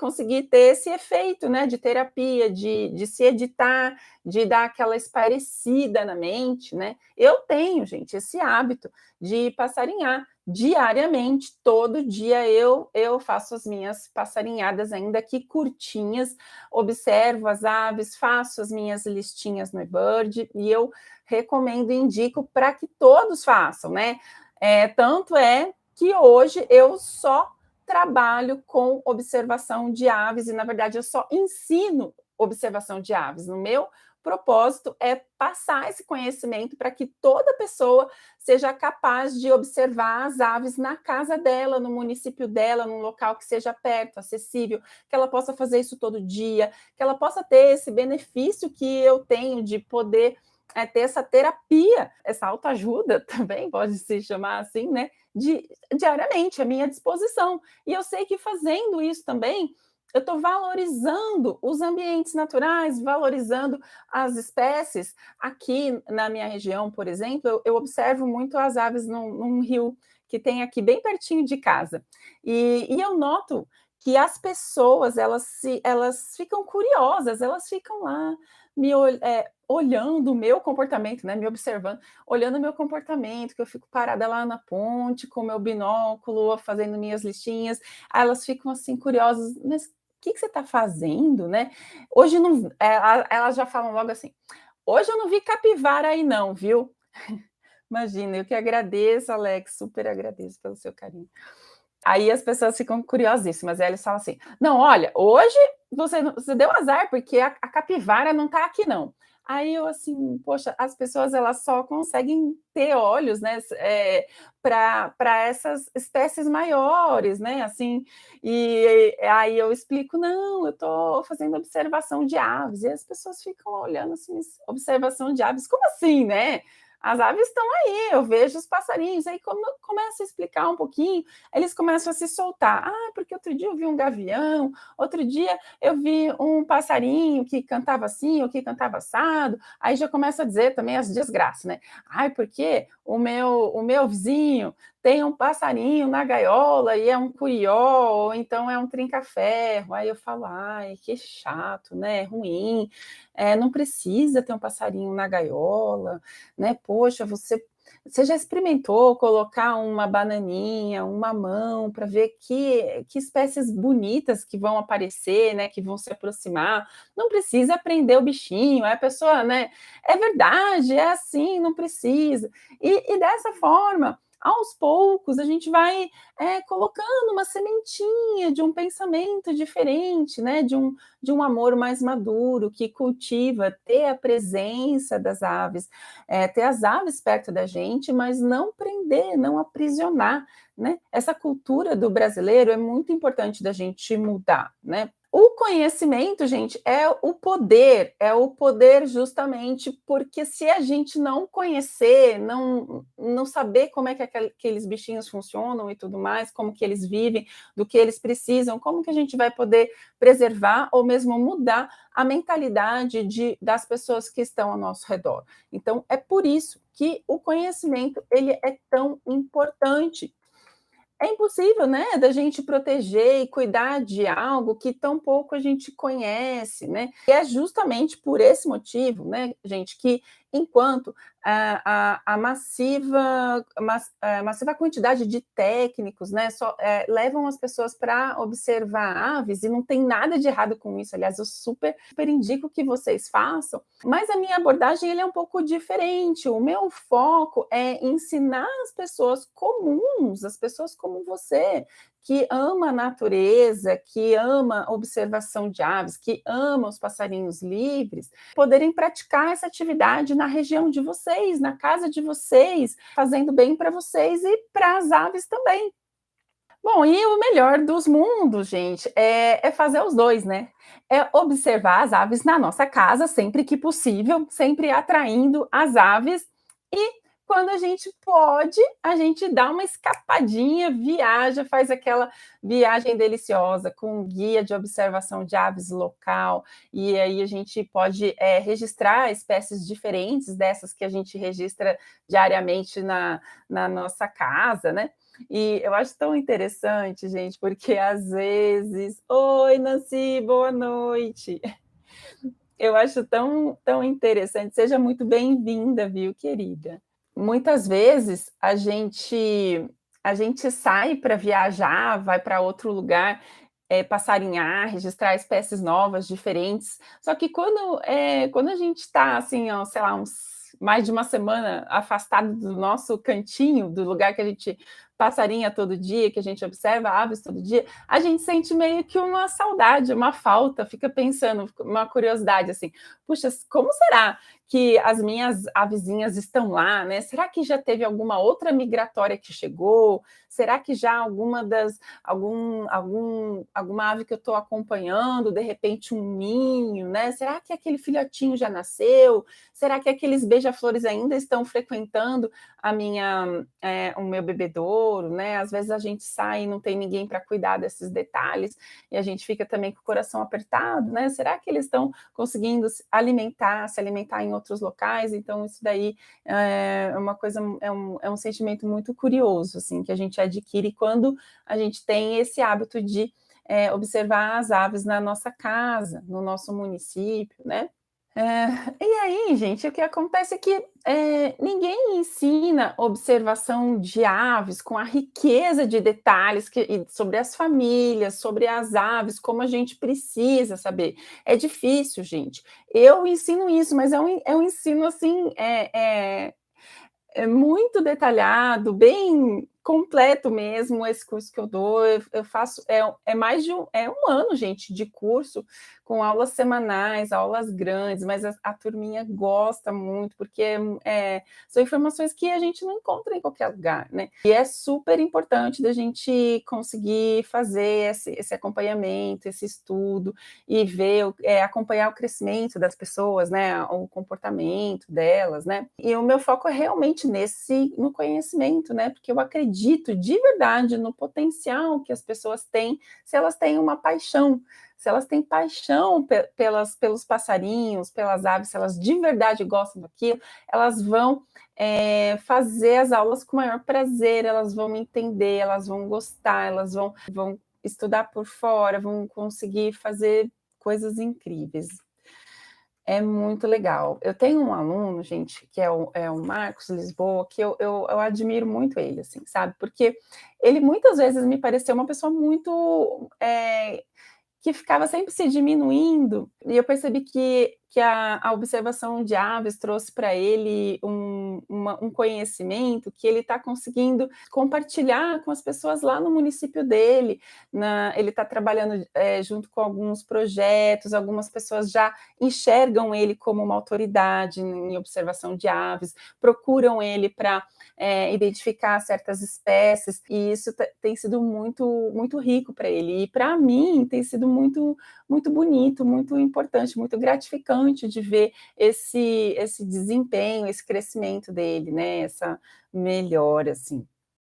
conseguir ter esse efeito, né, de terapia, de se editar, de dar aquela espairecida na mente, né. Eu tenho, gente, esse hábito de passarinhar diariamente, todo dia eu faço as minhas passarinhadas, ainda que curtinhas, observo as aves, faço as minhas listinhas no eBird, e eu recomendo e indico para que todos façam, né. Tanto é que hoje eu só trabalho com observação de aves e, na verdade, eu só ensino observação de aves. No meu propósito é passar esse conhecimento para que toda pessoa seja capaz de observar as aves na casa dela, no município dela, num local que seja perto, acessível, que ela possa fazer isso todo dia, que ela possa ter esse benefício que eu tenho de poder ter essa terapia, essa autoajuda também, pode se chamar assim, né? Diariamente à minha disposição. E eu sei que fazendo isso também, eu estou valorizando os ambientes naturais, valorizando as espécies. Aqui na minha região, por exemplo, eu observo muito as aves num rio que tem aqui bem pertinho de casa. E eu noto que as pessoas elas ficam curiosas, elas ficam lá olhando o meu comportamento, né, me observando, olhando o meu comportamento, que eu fico parada lá na ponte com o meu binóculo, fazendo minhas listinhas, aí elas ficam assim curiosas, mas o que você está fazendo, né? Hoje não, elas já falam logo assim, hoje eu não vi capivara aí não, viu? Imagina, eu que agradeço, Alex, super agradeço pelo seu carinho. Aí as pessoas ficam curiosíssimas, aí eles falam assim: "Não, olha, hoje você deu azar, porque a capivara não está aqui não". Aí eu assim, poxa, as pessoas elas só conseguem ter olhos, né, para essas espécies maiores, né, assim, e aí eu explico: "Não, eu estou fazendo observação de aves", e as pessoas ficam olhando assim: "Observação de aves? Como assim, né? As aves estão aí, eu vejo os passarinhos", aí quando eu começo a explicar um pouquinho, eles começam a se soltar. Ah, porque outro dia eu vi um gavião, outro dia eu vi um passarinho que cantava assim, ou que cantava assado. Aí já começa a dizer também as desgraças, né? Ai, porque o meu vizinho tem um passarinho na gaiola e é um curió, ou então é um trinca-ferro. Aí eu falo, ai, que chato, né? Ruim. Não precisa ter um passarinho na gaiola, né? Poxa, você já experimentou colocar uma bananinha, um mamão, para ver que espécies bonitas que vão aparecer, né, que vão se aproximar? Não precisa prender o bichinho, aí a pessoa, né, é verdade, é assim, não precisa. E dessa forma, aos poucos, a gente vai colocando uma sementinha de um pensamento diferente, né, de um amor mais maduro, que cultiva ter a presença das aves, ter as aves perto da gente, mas não prender, não aprisionar, né? Essa cultura do brasileiro é muito importante da gente mudar, né? O conhecimento, gente, é o poder justamente porque se a gente não conhecer, não saber como é que aqueles bichinhos funcionam e tudo mais, como que eles vivem, do que eles precisam, como que a gente vai poder preservar ou mesmo mudar a mentalidade das pessoas que estão ao nosso redor. Então, é por isso que o conhecimento ele é tão importante. É impossível, né, da gente proteger e cuidar de algo que tão pouco a gente conhece, né? E é justamente por esse motivo, né, gente, que enquanto a massiva quantidade de técnicos, né, levam as pessoas para observar aves, e não tem nada de errado com isso, aliás, eu super, super indico que vocês façam, mas a minha abordagem ele é um pouco diferente, o meu foco é ensinar as pessoas comuns, as pessoas como você, que ama a natureza, que ama a observação de aves, que ama os passarinhos livres, poderem praticar essa atividade na região de vocês, na casa de vocês, fazendo bem para vocês e para as aves também. Bom, e o melhor dos mundos, gente, é fazer os dois, né? É observar as aves na nossa casa sempre que possível, sempre atraindo as aves, e quando a gente pode, a gente dá uma escapadinha, viaja, faz aquela viagem deliciosa com um guia de observação de aves local, e aí a gente pode registrar espécies diferentes dessas que a gente registra diariamente na nossa casa, né? E eu acho tão interessante, gente, porque às vezes: "Oi, Nancy, boa noite". Eu acho tão interessante. Seja muito bem-vinda, viu, querida. Muitas vezes a gente sai para viajar, vai para outro lugar, passarinhar, registrar espécies novas, diferentes. Só que quando a gente está assim, ó, sei lá, mais de uma semana afastado do nosso cantinho, do lugar que a gente passarinha todo dia, que a gente observa aves todo dia, a gente sente meio que uma saudade, uma falta, fica pensando, uma curiosidade assim: "Puxa, como será que as minhas avezinhas estão lá, né? Será que já teve alguma outra migratória que chegou? Será que já alguma ave que eu estou acompanhando, de repente um ninho, né? Será que aquele filhotinho já nasceu? Será que aqueles beija-flores ainda estão frequentando o meu bebedouro, né? Às vezes a gente sai e não tem ninguém para cuidar desses detalhes e a gente fica também com o coração apertado, né? Será que eles estão conseguindo se alimentar em outros locais? Então isso daí é uma coisa, é um sentimento muito curioso, assim, que a gente adquire quando a gente tem esse hábito de observar as aves na nossa casa, no nosso município, né? E aí, gente, o que acontece é que, ninguém ensina observação de aves com a riqueza de detalhes sobre as famílias, sobre as aves, como a gente precisa saber. É difícil, gente. Eu ensino isso, mas é um ensino, assim, é muito detalhado, bem completo mesmo esse curso que eu dou. Eu faço mais de um ano, gente, de curso, com aulas semanais, aulas grandes, mas a turminha gosta muito, porque são informações que a gente não encontra em qualquer lugar, né? E é super importante da gente conseguir fazer esse acompanhamento, esse estudo, e ver, acompanhar o crescimento das pessoas, né? O comportamento delas, né? E o meu foco é realmente no conhecimento, né? Porque eu acredito de verdade no potencial que as pessoas têm, se elas têm uma paixão, se elas têm paixão pelos passarinhos, pelas aves, se elas de verdade gostam daquilo, elas vão fazer as aulas com o maior prazer, elas vão entender, elas vão gostar, elas vão estudar por fora, vão conseguir fazer coisas incríveis. É muito legal. Eu tenho um aluno, gente, que é o Marcos Lisboa, que eu admiro muito ele, assim, sabe? Porque ele muitas vezes me pareceu uma pessoa muito que ficava sempre se diminuindo, e eu percebi que a observação de aves trouxe para ele um conhecimento que ele está conseguindo compartilhar com as pessoas lá no município dele. Ele está trabalhando junto com alguns projetos, algumas pessoas já enxergam ele como uma autoridade em observação de aves, procuram ele para identificar certas espécies, e isso tem sido muito, muito rico para ele. E para mim tem sido muito, muito bonito, muito importante, muito gratificante de ver esse desempenho, esse crescimento dele, né? Essa melhora, assim.